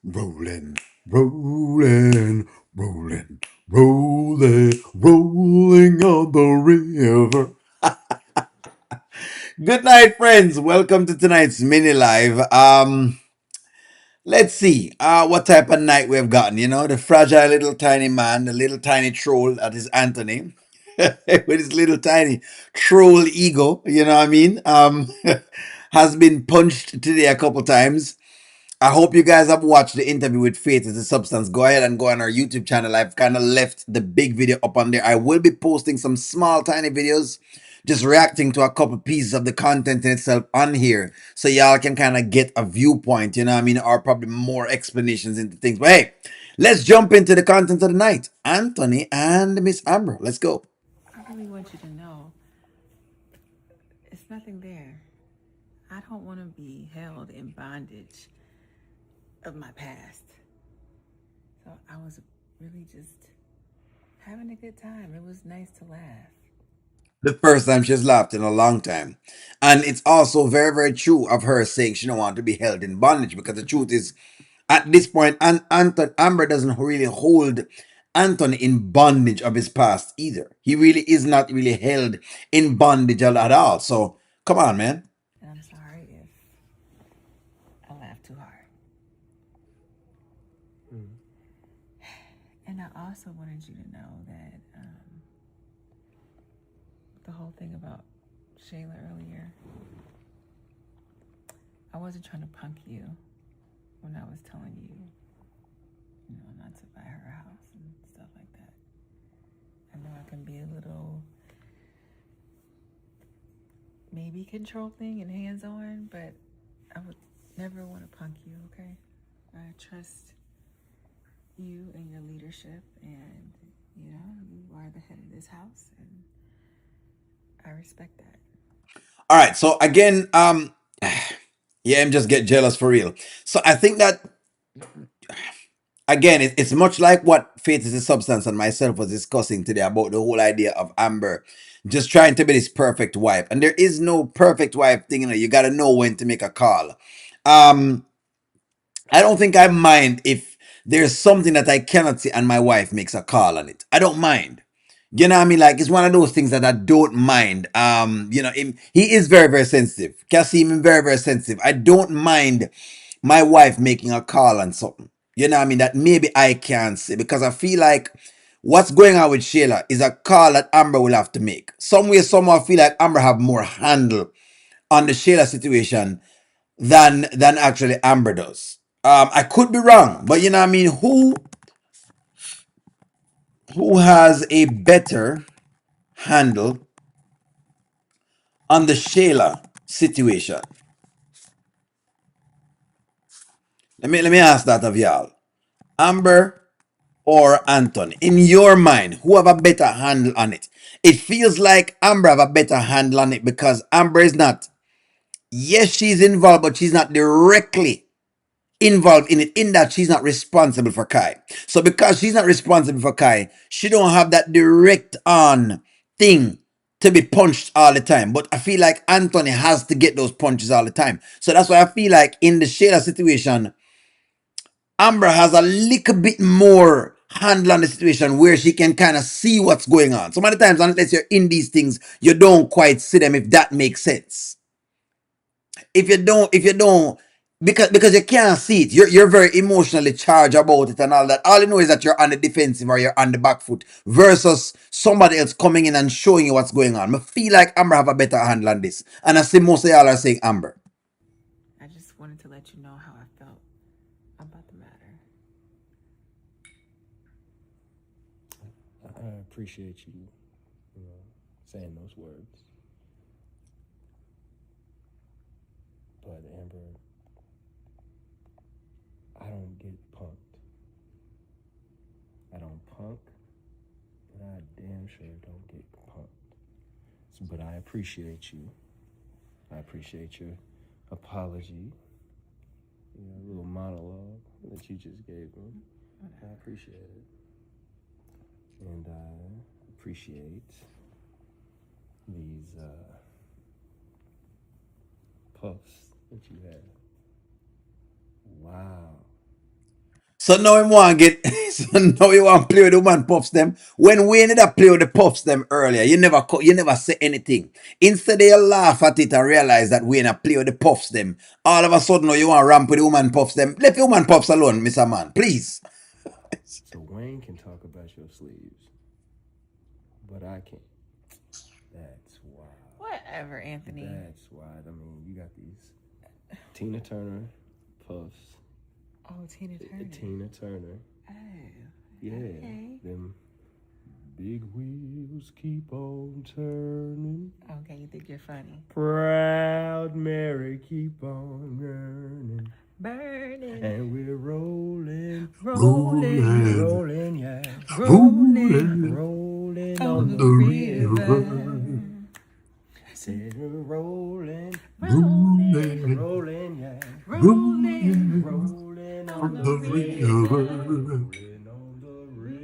Rolling, rolling, rolling, rolling, rolling on the river. Good night, friends. Welcome to tonight's mini live. Let's see what type of night we've gotten. You know, the fragile little tiny man, the little tiny troll that is Anthony, with his little tiny troll ego. You know what I mean? Has been punched today a couple times. I hope you guys have watched the interview with Faith is the Substance. Go ahead and go on our YouTube channel. I've kind of left the big video up on there. I will be posting some small, tiny videos just reacting to a couple pieces of the content in itself on here. So y'all can kind of get a viewpoint, you know what I mean? Or probably more explanations into things. But hey, let's jump into the content of the night. Anthony and Miss Amber. Let's go. I really want you to know it's nothing there. I don't want to be held in bondage of my past. So I was really just having a good time. It was nice to laugh. The first time she's laughed in a long time. And it's also very, very true of her saying she don't want to be held in bondage because the truth is, at this point, Amber doesn't really hold Anthony in bondage of his past either. He really is not really held in bondage at all. So come on, man. And I'm sorry if I laughed too hard. And I also wanted you to know that the whole thing about Shayla earlier, I wasn't trying to punk you when I was telling you, not to buy her a house and stuff like that. I know I can be a little maybe controlling and hands on, but I would never want to punk you, okay? I trust you and your leadership, and you are the head of this house, and I respect that. All right. So again, yeah, I'm just get jealous for real. So I think that again, it's much like what Faith is a Substance and myself was discussing today about the whole idea of Amber just trying to be this perfect wife. And there is no perfect wife thing, you got to know when to make a call. Um, I don't think I mind if there's something that I cannot see and my wife makes a call on it. I don't mind. You know what I mean? Like it's one of those things that I don't mind. He is very, very sensitive. Can see him very, very sensitive. I don't mind my wife making a call on something. You know what I mean? That maybe I can't say because I feel like what's going on with Shayla is a call that Amber will have to make. Some way, somehow I feel like Amber have more handle on the Shayla situation than actually Amber does. I could be wrong, but you know what I mean? Who has a better handle on the Shayla situation? Let me ask that of y'all. Amber or Anthony? In your mind, who have a better handle on it? It feels like Amber have a better handle on it because Amber is not. Yes, she's involved, but she's not directly involved in it in that she's not responsible for Kai. So because she's not responsible for Kai, she don't have that direct on thing to be punched all the time. But I feel like Anthony has to get those punches all the time. So that's why I feel like in the Shayla situation, Amber has a little bit more handle on the situation where she can kind of see what's going on. So many times, unless you're in these things, you don't quite see them if that makes sense. If you don't because you can't see it, you're very emotionally charged about it and all that. All you know is that you're on the defensive or you're on the back foot versus somebody else coming in and showing you what's going on. I feel like Amber have a better handle on this, and I see most of y'all are saying Amber. I just wanted to let you know how I felt about the matter. I appreciate you, saying those words. But Amber, I don't get punked. I don't punk, but I damn sure don't get punked. But I appreciate you. I appreciate your apology, a little monologue that you just gave me. I appreciate it. And I appreciate these puffs that you had. Wow. So now we want to get. So now you want to play with the woman puffs them. When we ended up playing with the puffs them earlier, you never say anything. Instead, you laugh at it and realize that we not play with the puffs them. All of a sudden, now you want to ramp with the woman puffs them. Let the woman puffs alone, Mister Man, please. So Wayne can talk about your sleeves, but I can't. That's wild. Whatever, Anthony. That's wild. I mean, you got these Tina Turner puffs. Oh, Tina Turner. Tina Turner. Oh, Yeah. okay. Them big wheels keep on turning. Okay, you think you're funny. Proud Mary keep on yearning. Burning. And we're rolling, Rolling. rolling, yeah. Rolling. Rolling On the river. Said we're rolling, Rolling. rolling, yeah. Rolling. Rolling on the river. Rolling on the river.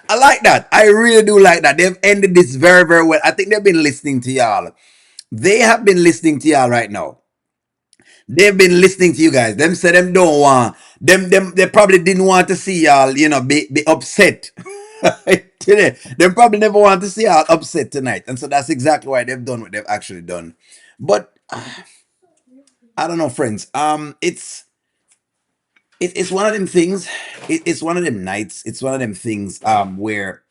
I like that. I really do like that. They've ended this very, very well. I think they've been listening to y'all. They have been listening to y'all right now. They've been listening to you guys. Them say them don't want them they probably didn't want to see y'all, be upset. Today. They probably never want to see y'all upset tonight. And so that's exactly why they've done what they've actually done. But I don't know, friends. It's one of them things. It's one of them nights. It's one of them things where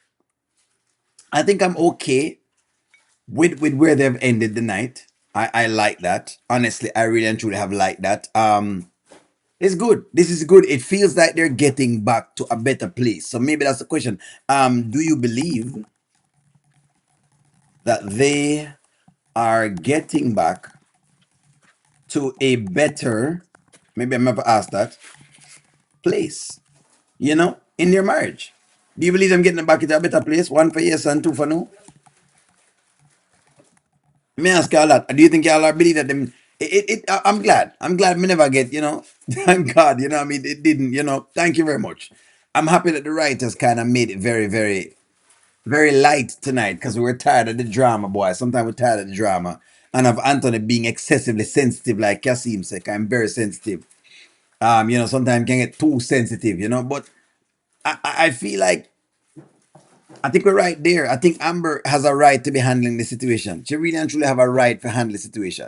I think I'm okay with where they've ended the night. I like that. Honestly, I really and truly have liked that. It's good. This is good. It feels like they're getting back to a better place. So maybe that's the question. Do you believe that they are getting back to a better, maybe I'm never asked that, place, in their marriage? Do you believe them getting back into a better place? One for yes and two for no? Me ask y'all that. Do you think y'all are believe that them? I'm glad. I'm glad me never get. Thank God. I mean, it didn't. Thank you very much. I'm happy that the writers kind of made it very, very, very light tonight because we were tired of the drama, boy. Sometimes we're tired of the drama and of Anthony being excessively sensitive, like Kasim said. I'm very sensitive. Sometimes can get too sensitive. But I feel like I think we're right there. I think Amber has a right to be handling the situation. She really and truly have a right to handle the situation.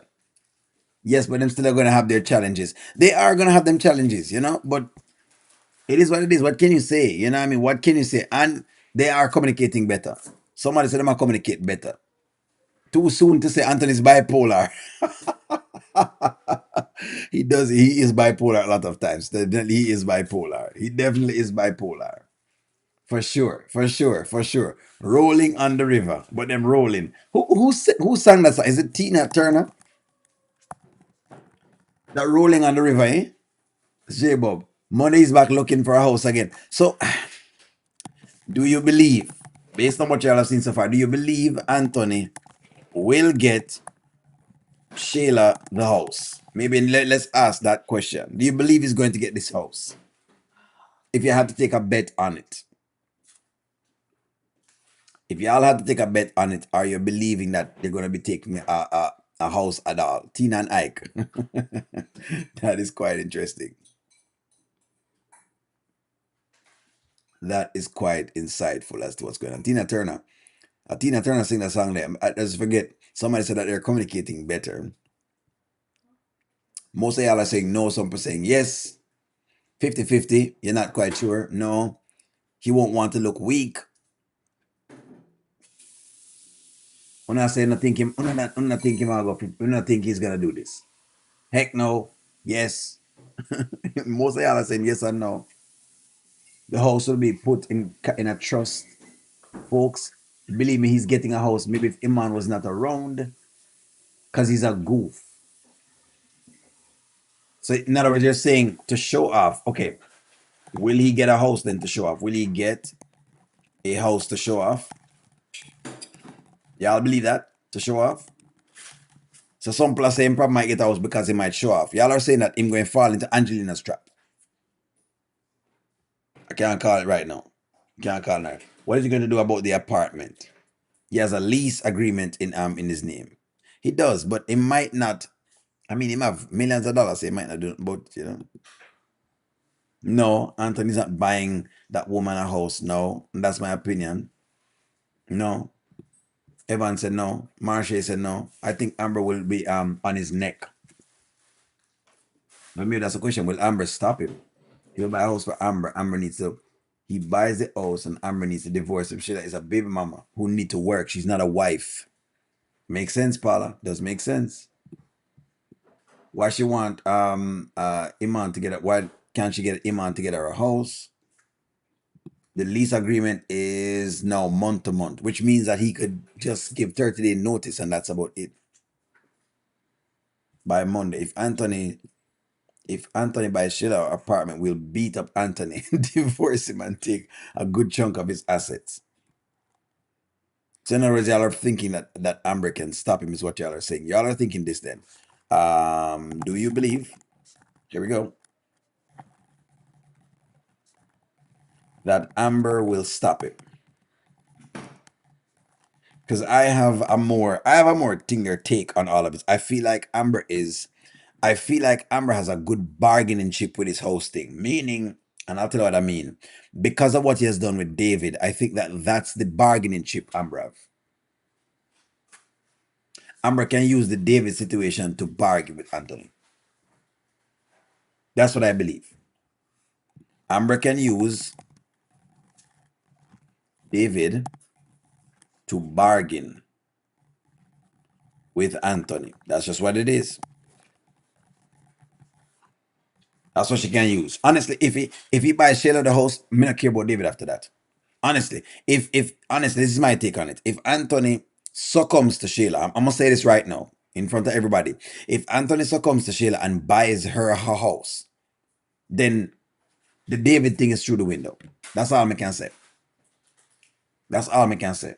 Yes, but them still are gonna have their challenges. They are gonna have them challenges, but it is what it is. What can you say? You know what I mean? What can you say? And they are communicating better. Somebody said them are communicate better. Too soon to say Anthony's bipolar. He is bipolar a lot of times. Definitely he is bipolar. He definitely is bipolar. For sure, for sure, for sure. Rolling on the river, but them rolling. Who sang that song? Is it Tina Turner? That rolling on the river, eh? J Bob. Money is back looking for a house again. So, do you believe, based on what y'all have seen so far, do you believe Anthony will get Shayla the house? Maybe let's ask that question. Do you believe he's going to get this house? If you had to take a bet on it. If y'all had to take a bet on it, are you believing that they're going to be taking a house at all? Tina and Ike. That is quite interesting. That is quite insightful as to what's going on. Tina Turner sing that song there. I just forget. Somebody said that they're communicating better. Most of y'all are saying no, some people saying yes. 50-50. You're not quite sure. No. He won't want to look weak. When I say nothing him, when I think him I'll go, when I think he's gonna do this. Heck no. Yes. Most of y'all are saying yes or no. The house will be put in a trust, folks. Believe me, he's getting a house. Maybe if Iman was not around, because he's a goof. So in other words, you're saying to show off. Okay, will he get a house then to show off? Will he get a house to show off? Y'all believe that? To show off? So some people are saying probably might get a house because he might show off. Y'all are saying that him going to fall into Angelina's trap. I can't call it right now. Can't call it. What is he going to do about the apartment? He has a lease agreement in his name. He does, but it might not. I mean, he might have millions of dollars. So he might not do it, but no, Anthony's not buying that woman a house. No, that's my opinion. No, Evan said no. Marche said no. I think Amber will be on his neck. But maybe that's a question. Will Amber stop him? He'll buy a house for Amber. Amber needs to. He buys the house, and Amber needs to divorce him. Shayla is a baby mama who need to work. She's not a wife. Makes sense, Paula. Does make sense. Why she want Iman to get it? Why can't she get Iman to get her a house? The lease agreement is now month to month, which means that he could just give 30-day notice and that's about it. By Monday. If Anthony buys Sheila apartment, we'll beat up Anthony, divorce him, and take a good chunk of his assets. So in other words, y'all are thinking that Amber can stop him, is what y'all are saying. Y'all are thinking this then. Do you believe? Here we go. That Amber will stop it. Because I have a more thinger take on all of it. I feel like Amber has a good bargaining chip with his hosting, meaning, and I'll tell you what I mean. Because of what he has done with David, I think that that's the bargaining chip Amber have. Amber can use the David situation to bargain with Anthony. That's what I believe. Amber can use David to bargain with Anthony. That's just what it is. That's what she can use. Honestly, if he buys Shayla the house, me not care about David after that. Honestly, if honestly, this is my take on it. If Anthony succumbs to Shayla, I'm gonna say this right now in front of everybody. If Anthony succumbs to Shayla and buys her house, then the David thing is through the window. That's all I can say. That's all I can say.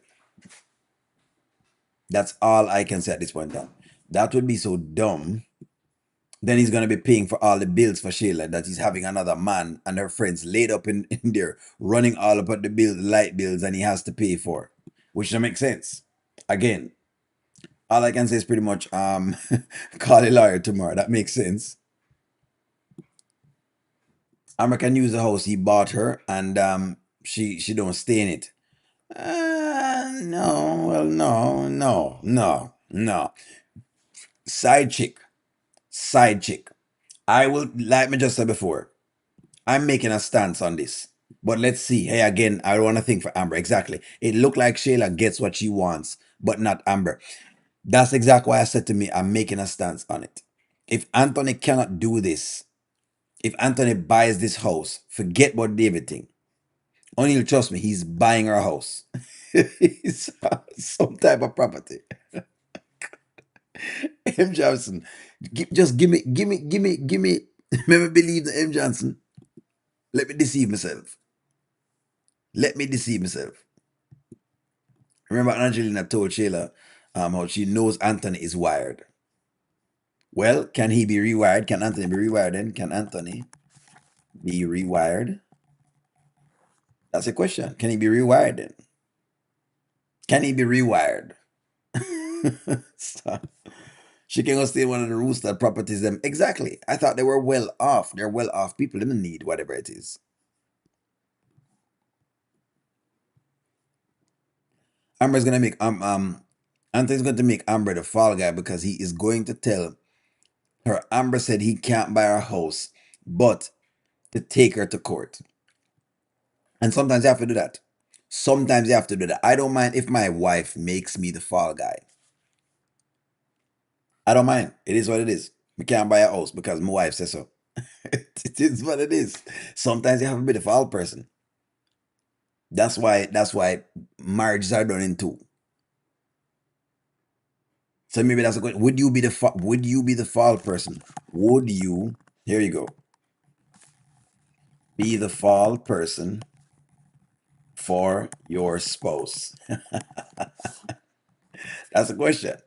That's all I can say at this point in time. That would be so dumb. Then he's gonna be paying for all the bills for Shayla that he's having another man and her friends laid up in there running all about the bill, the light bills, and he has to pay for, which doesn't make sense. Again, all I can say is pretty much call a lawyer tomorrow. That makes sense. Amber can use the house he bought her, and she don't stay in it. No, well, no, no, no, no. Side chick, side chick. I will, like me just said before, I'm making a stance on this. But let's see. Hey, again, I don't want to think for Amber. Exactly. It looked like Shayla gets what she wants, but not Amber. That's exactly why I said to me, I'm making a stance on it. If Anthony cannot do this, if Anthony buys this house, forget what David think. Only trust me, he's buying our house. It's some type of property. M. Johnson, just give me. Let me believe the M. Johnson. Let me deceive myself. Let me deceive myself. Remember, Angelina told Shayla how she knows Anthony is wired. Well, can he be rewired? Can Anthony be rewired then? Can Anthony be rewired? That's a question. Can he be rewired then? Can he be rewired? So, she can go stay in one of the rooster properties. Them exactly. I thought they were well off. They're well off people. They don't need whatever it is. Amber's gonna make Anthony's going to make Amber the fall guy because he is going to tell her. Amber said he can't buy her house, but to take her to court. And sometimes you have to do that. Sometimes you have to do that. I don't mind if my wife makes me the fall guy. I don't mind. It is what it is. We can't buy a house because my wife says so. It is what it is. Sometimes you have to be the fall person. That's why marriages are done in two. So maybe that's a question. Would you be the fall person? Would you, here you go, be the fall person for your spouse? That's a question.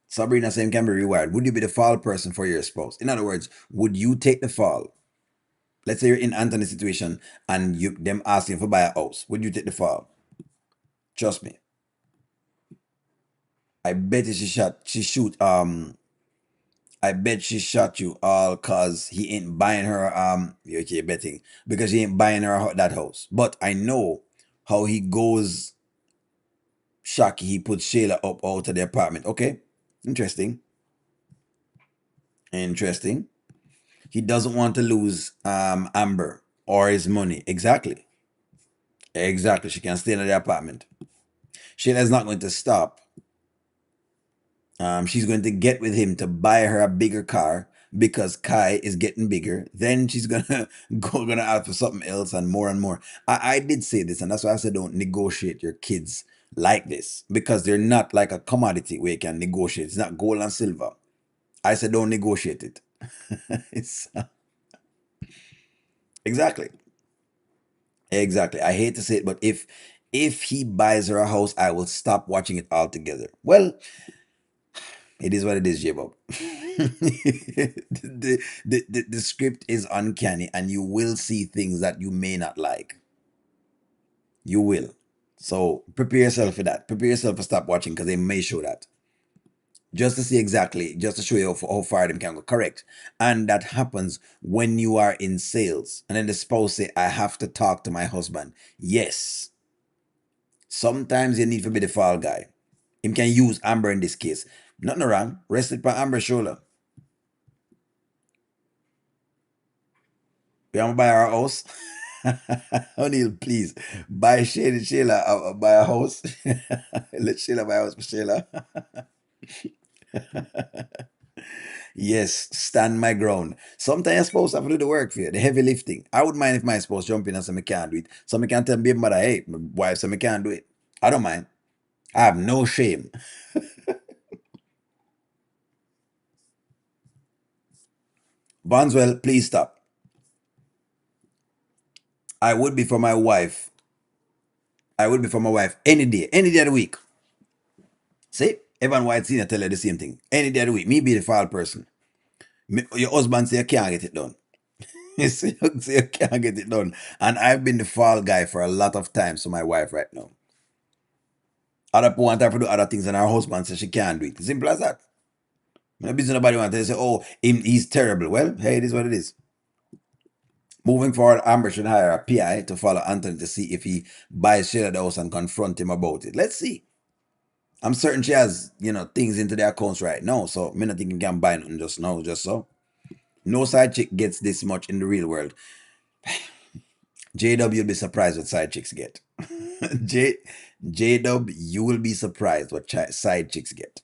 Sabrina saying can be rewired. Would you be the fall person for your spouse? In other words, would you take the fall? Let's say you're in Anthony's situation and you them asking for buy a house. Would you take the fall? Trust me. I bet you she shoot I bet she shot you all cause he ain't buying her okay betting because he ain't buying her that house. But I know how he goes shocky. He puts Shayla up out of the apartment. Okay, interesting, interesting. He doesn't want to lose Amber or his money. Exactly, exactly. She can stay in the apartment. Shayla's not going to stop. She's going to get with him to buy her a bigger car because Kai is getting bigger. Then she's gonna gonna ask for something else and more and more. I did say this, and that's why I said don't negotiate your kids like this because they're not like a commodity where you can negotiate. It's not gold and silver. I said don't negotiate it. It's exactly, exactly. I hate to say it, but if he buys her a house, I will stop watching it altogether. Well, it is what it is, J-Bob. The script is uncanny and you will see things that you may not like. You will. So prepare yourself for that. Prepare yourself to stop watching because they may show that. Just to see exactly, just to show you how far them can go. Correct. And that happens when you are in sales. And then the spouse say, I have to talk to my husband. Yes. Sometimes you need to be the fall guy. Him can use Amber in this case. Nothing wrong. Rest it on Amber's shoulder. We want to buy our house. O'Neill, please buy Shayla buy a house. Let Shayla buy a house for Shayla. Yes, stand my ground. Sometimes your spouse have to do the work for you, the heavy lifting. I would mind if my spouse jump in and say I can't do it. So I can tell baby mother, hey, my wife say I can't do it. I don't mind. I have no shame. Bondswell, please stop. I would be for my wife. I would be for my wife any day of the week. See, Evan White Senior tell you the same thing. Any day of the week, me be the foul person. Your husband say you can't get it done. You say you can't get it done. And I've been the fall guy for a lot of times to my wife right now. Other people want her to do other things and her husband says she can't do it. Simple as that. No business nobody want to say, oh, he's terrible. Well, hey, it is what it is. Moving forward, Amber should hire a PI to follow Anthony to see if he buys Shayla the house and confront him about it. Let's see. I'm certain she has, things into their accounts right now. So me not think you can buy nothing just now, just so. No side chick gets this much in the real world. JW will be surprised what side chicks get. J JW, you will be surprised what side chicks get.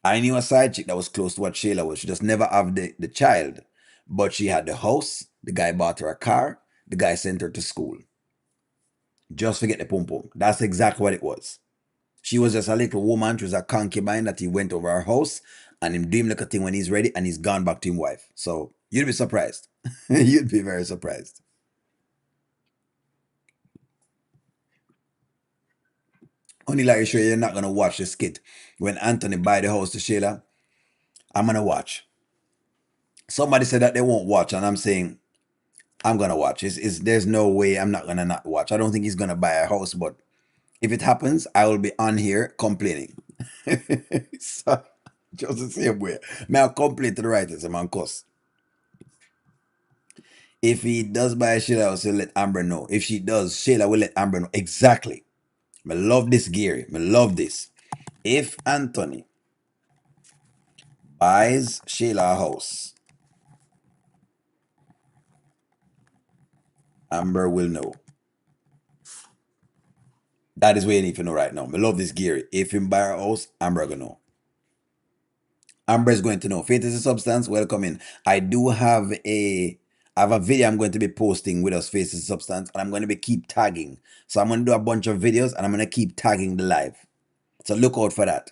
I knew a side chick that was close to what Shayla was. She just never have the child. But she had the house. The guy bought her a car. The guy sent her to school. Just forget the pum pum. That's exactly what it was. She was just a little woman. She was a concubine that he went over her house and him do him like a thing when he's ready and he's gone back to him wife. So you'd be surprised. You'd be very surprised. Only like you sure you're not gonna watch the skit when Anthony buy the house to Shayla. I'm gonna watch. Somebody said that they won't watch, and I'm saying I'm gonna watch. There's no way I'm not gonna not watch. I don't think he's gonna buy a house, but if it happens, I will be on here complaining. So, just the same way. May I complain to the writers, man, cause if he does buy Shayla, I'll let Amber know. If she does, Shayla will let Amber know. Exactly. I love this, Gary. I love this. If Anthony buys Shayla a house, Amber will know. That is what you need to know right now. I love this, Gary. If him buy a house, Amber gonna know. Amber is going to know. Faith is a substance. Welcome in. I have a video I'm going to be posting with us, Faith is a substance, and I'm going to be keep tagging. So I'm going to do a bunch of videos and I'm going to keep tagging the live. So look out for that.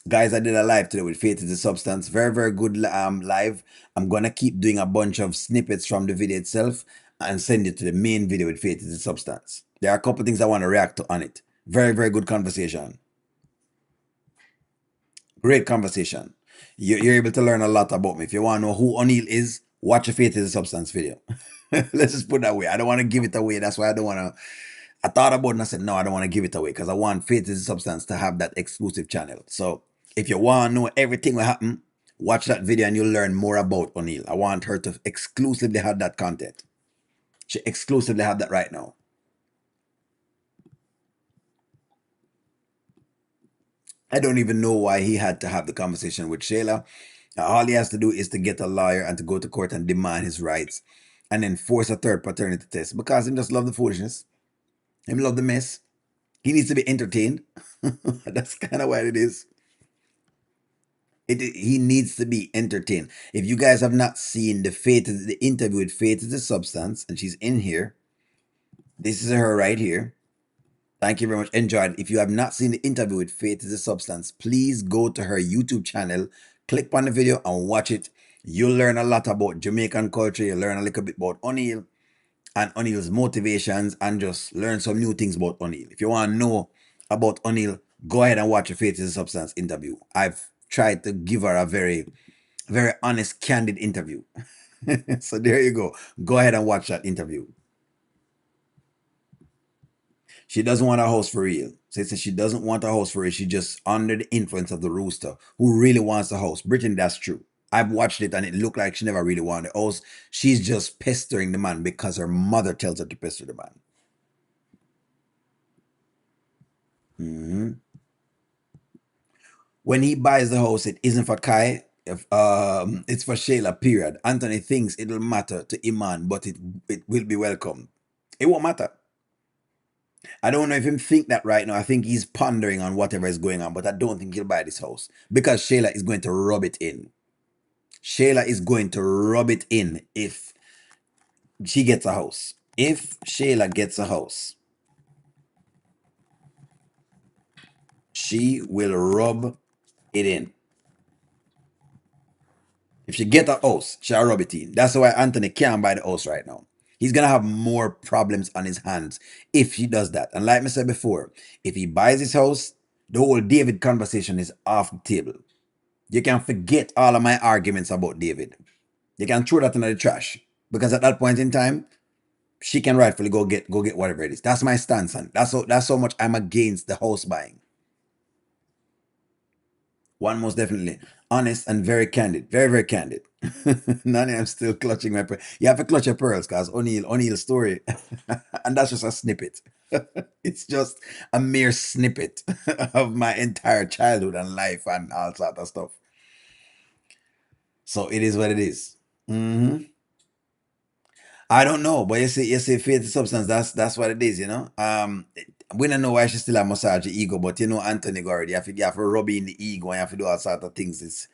Guys, I did a live today with Faith is a substance. Very, very good live. I'm going to keep doing a bunch of snippets from the video itself and send it to the main video with Faith is a substance. There are a couple things I want to react to on it. Very, very good conversation. Great conversation. You're able to learn a lot about me. If you want to know who O'Neill is, watch a Faith is a Substance video. Let's just put it that way. I don't want to give it away. That's why I don't want to. I thought about it and I said, no, I don't want to give it away because I want Faith is the Substance to have that exclusive channel. So if you want to know everything will happen, watch that video and you'll learn more about O'Neill. I want her to exclusively have that content. She exclusively have that right now. I don't even know why he had to have the conversation with Shayla. All he has to do is to get a lawyer and to go to court and demand his rights and then force a third paternity test because he just love the foolishness. Him love the mess. He needs to be entertained. That's kind of what it is. He needs to be entertained. If you guys have not seen the interview with Faith is the Substance, and she's in here, this is her right here. Thank you very much. Enjoyed. If you have not seen the interview with Faith is the Substance, please go to her YouTube channel, click on the video and watch it. You'll learn a lot about Jamaican culture. You'll learn a little bit about O'Neill and O'Neill's motivations and just learn some new things about O'Neill. If you want to know about O'Neill, go ahead and watch a Faith is the Substance interview. I've tried to give her a very honest, candid interview. So there you go. Go ahead and watch that interview. She doesn't want a host for real. So she doesn't want a host for real. She's just under the influence of the rooster who really wants a host. Brittany, that's true. I've watched it and it looked like she never really wanted a host. She's just pestering the man because her mother tells her to pester the man. Mhm. When he buys the house, it isn't for Kai. If it's for Shayla, period. Anthony thinks it'll matter to Iman, but it will be welcome. It won't matter. I don't know if him think that right now. I think he's pondering on whatever is going on, but I don't think he'll buy this house because Shayla is going to rub it in. Shayla is going to rub it in if she gets a house. If Shayla gets a house, she will rub it in. If she get a house, she'll rub it in. That's why Anthony can't buy the house right now. He's gonna have more problems on his hands if he does that. And like I said before, if he buys his house, the whole David conversation is off the table. You can forget all of my arguments about David. You can throw that in the trash. Because at that point in time, she can rightfully go get whatever it is. That's my stance on. That's how much I'm against the house buying. One most definitely honest and very candid, very candid. Nani, I'm still clutching my pearls. You have to clutch your pearls, cause O'Neill's story, and that's just a snippet. It's just a mere snippet of my entire childhood and life and all sort of stuff. So it is what it is. Mm-hmm. I don't know, but you see, faith is substance. That's what it is, you know. We don't know why she still have massage the ego, but you know, Anthony Gord, you have to rub in the ego and you have to do all sort of things.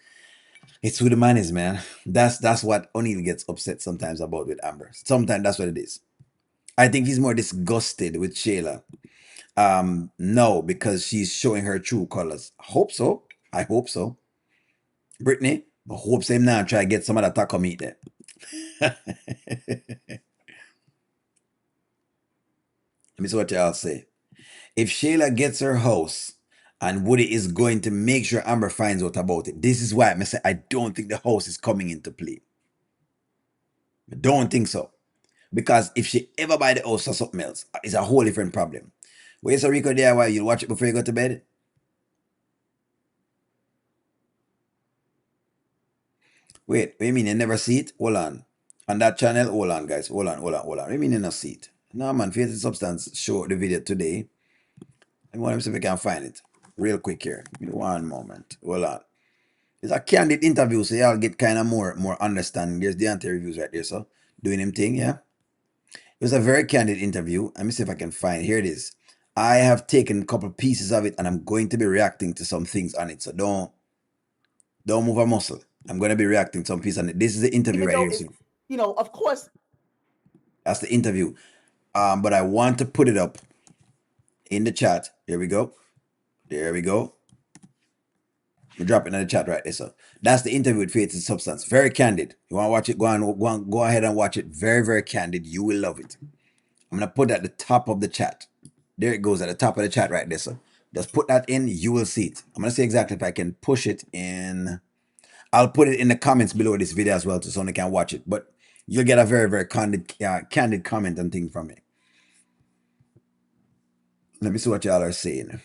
It's who the man is, man. That's what O'Neill gets upset sometimes about with Amber. Sometimes that's what it is. I think he's more disgusted with Shayla. No, because she's showing her true colors. Hope so. I hope so. Brittany, I hope same now try to get some of that taco meat there. Let me see what y'all say. If Shayla gets her house and Woody is going to make sure Amber finds out about it, this is why I say I don't think the house is coming into play. I don't think so. Because if she ever buy the house for something else, it's a whole different problem. Where's a Rico DIY? You'll watch it before you go to bed? Wait, what you mean you never see it? Hold on. On that channel? Hold on, guys. Hold on. What you mean you never see it? No, man. Faith and Substance show the video today. I want to see if we can find it. Real quick here. Give me one moment. Hold on. It's a candid interview, so y'all get kind of more understanding. There's the anti-reviews right there, so doing him thing, yeah? It was a very candid interview. Let me see if I can find it. Here it is. I have taken a couple pieces of it and I'm going to be reacting to some things on it. So don't move a muscle. I'm going to be reacting to some pieces on it. This is the interview Even right though here. it's, So of course, that's the interview. But I want to put it up in the chat. Here we go. There we go. I'm dropping in the chat right there. So that's the interview with Faith and Substance. Very candid. You want to watch it? Go ahead and watch it. Very candid. You will love it. I'm gonna put it at the top of the chat. There it goes at the top of the chat right there. So just put that in. You will see it. I'm gonna see exactly if I can push it in. I'll put it in the comments below this video as well, so someone can watch it. But you'll get a very candid comment and thing from me. Let me see what y'all are saying.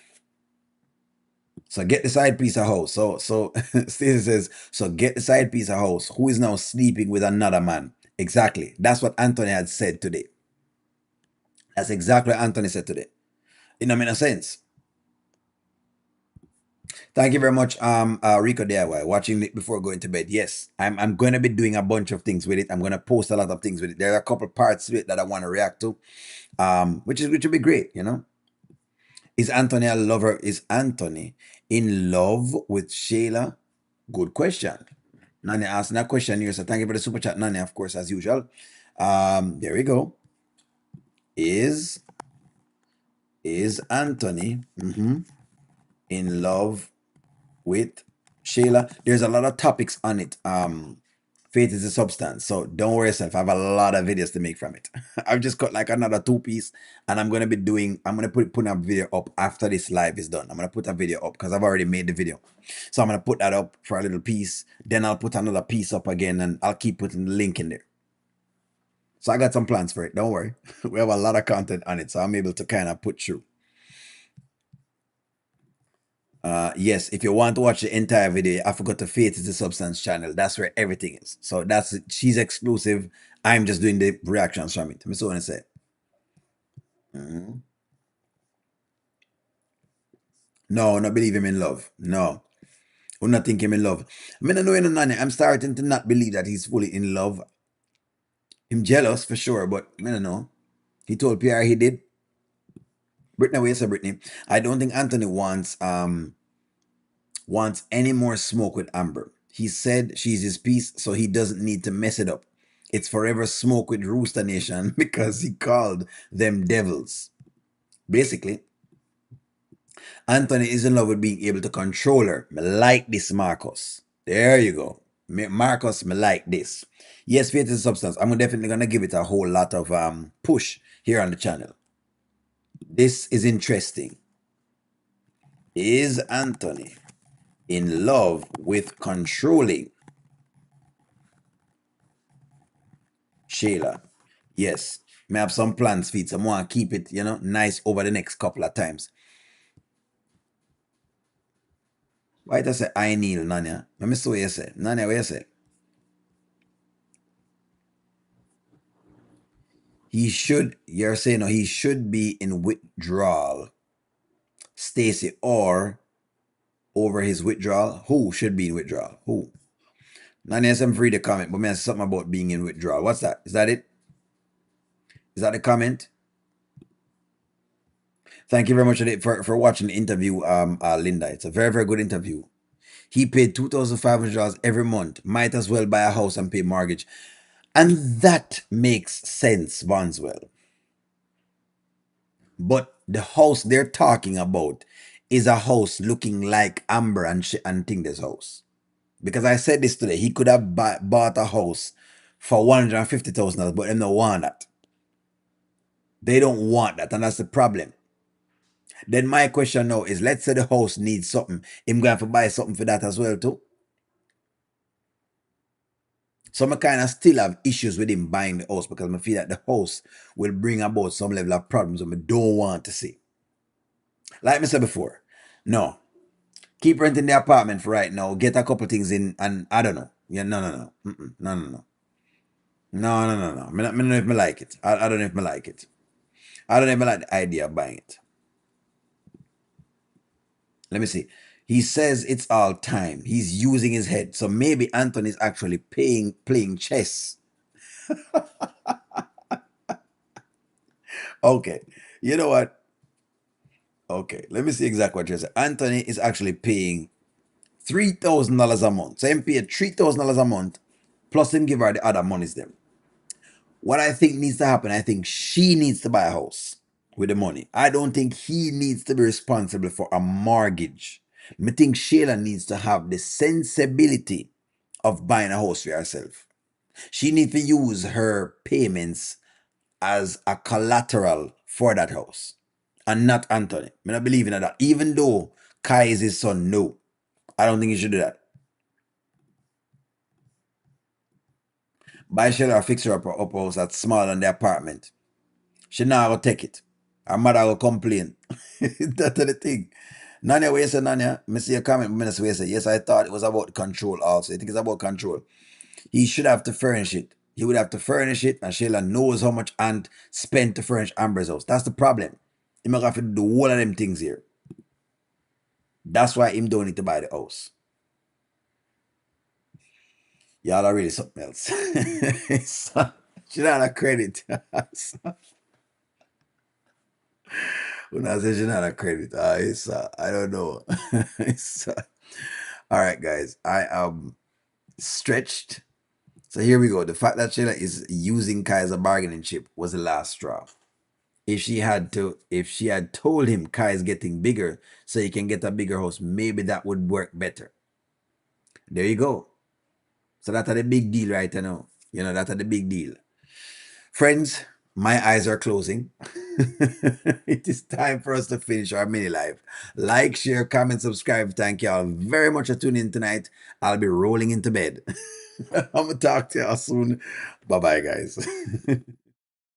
So get the side piece of house. So Stacey says, so get the side piece of house. Who is now sleeping with another man? Exactly. That's what Anthony had said today. That's exactly what Anthony said today. It don't make no sense. Thank you very much, Rico DIY, watching it before going to bed. Yes, I'm going to be doing a bunch of things with it. I'm going to post a lot of things with it. There are a couple parts to it that I want to react to, which will be great. Is Anthony a lover? Is Anthony in love with Shayla? Good question. Nani asking that question here, so thank you for the super chat, Nani, of course, as usual. There we go. Is Anthony in love with Shayla? There's a lot of topics on it. Faith is a substance, so don't worry yourself. I have a lot of videos to make from it. I've just got like another 2 piece, and I'm gonna put a video up after this live is done. I'm gonna put a video up because I've already made the video, so I'm gonna put that up for a little piece. Then I'll put another piece up again, and I'll keep putting the link in there. So I got some plans for it. Don't worry. We have a lot of content on it, so I'm able to kind of put through. Yes, if you want to watch the entire video, I forgot to Faith is the Substance channel. That's where everything is. So she's exclusive. I'm just doing the reactions from it. I'm so want to say. Mhm. No, not believe him in love. No. Who not think him in love. I mean, I know in Nani, I'm starting to not believe that he's fully in love. Him jealous for sure, but I don't know. He told PR he did. Brittany, wait a Brittany. I don't think Anthony wants any more smoke with Amber. He said she's his piece, so he doesn't need to mess it up. It's forever smoke with Rooster Nation because he called them devils. Basically, Anthony is in love with being able to control her. Me like this, Marcus. There you go. Marcus, me like this. Yes, Faith is a substance. I'm definitely gonna give it a whole lot of push here on the channel. This is interesting. Is Anthony in love with controlling Shayla? Yes. May have some plans for it. Some want to keep it, nice over the next couple of times. Why does say I kneel, Nanya? Let me see what you say. Nanya, what you say? You're saying no, he should be in withdrawal. Stacy, or over his withdrawal. Who should be in withdrawal? Who? Nanya, I'm free to comment, but man, something about being in withdrawal. What's that? Is that it? Is that the comment? Thank you very much for watching the interview, Linda. It's a very, very good interview. He paid $2,500 every month. Might as well buy a house and pay mortgage. And that makes sense, Vanswell. But the house they're talking about is a house looking like Amber and Tinder's house. Because I said this today, he could have bought a house for $150,000, but they don't want that. They don't want that, and that's the problem. Then my question now is, let's say the house needs something. Him going to buy something for that as well too. So I kind of still have issues with him buying the house because I feel that the house will bring about some level of problems that I don't want to see. Like I said before, no. Keep renting the apartment for right now. Get a couple things in, and I don't know. Yeah, no, no, no. No, no, no. No, no, no, no. I don't know if I like it. I don't know if I like it. I don't even like the idea of buying it. Let me see. He says it's all time. He's using his head. So maybe Anthony's actually playing chess. Okay. You know what? Okay. Let me see exactly what you're saying. Anthony is actually paying $3,000 a month. So him pay $3,000 a month, plus him give her the other monies them. What I think needs to happen, I think she needs to buy a house with the money. I don't think he needs to be responsible for a mortgage. I think Shayla needs to have the sensibility of buying a house for herself. She needs to use her payments as a collateral for that house, and not Anthony. I don't believe in that. Even though Kai is his son, no, I don't think he should do that. Buy Shayla or fix her up a house that's smaller than the apartment. She now will take it. Her mother will complain. That's the thing. Nanya, what you say, Nanya? Me see a comment, Minister, where say, yes, I thought it was about control also. I think it's about control. He should have to furnish it. He would have to furnish it, and Shayla knows how much Aunt spent to furnish Amber's house. That's the problem. He might have to do all of them things here. That's why him don't need to buy the house. Y'all are really something else. She not a credit. When I say she not a credit, I don't know. All right, guys. I am stretched. So here we go. The fact that Shayla is using Kai as a bargaining chip was the last straw. If she had told him Kai is getting bigger so he can get a bigger house, maybe that would work better. There you go. So that's the big deal right now. That's the big deal. Friends, my eyes are closing. It is time for us to finish our mini live. Like, share, comment, subscribe. Thank y'all very much for tuning in tonight. I'll be rolling into bed. I'm gonna talk to y'all soon. Bye bye, guys.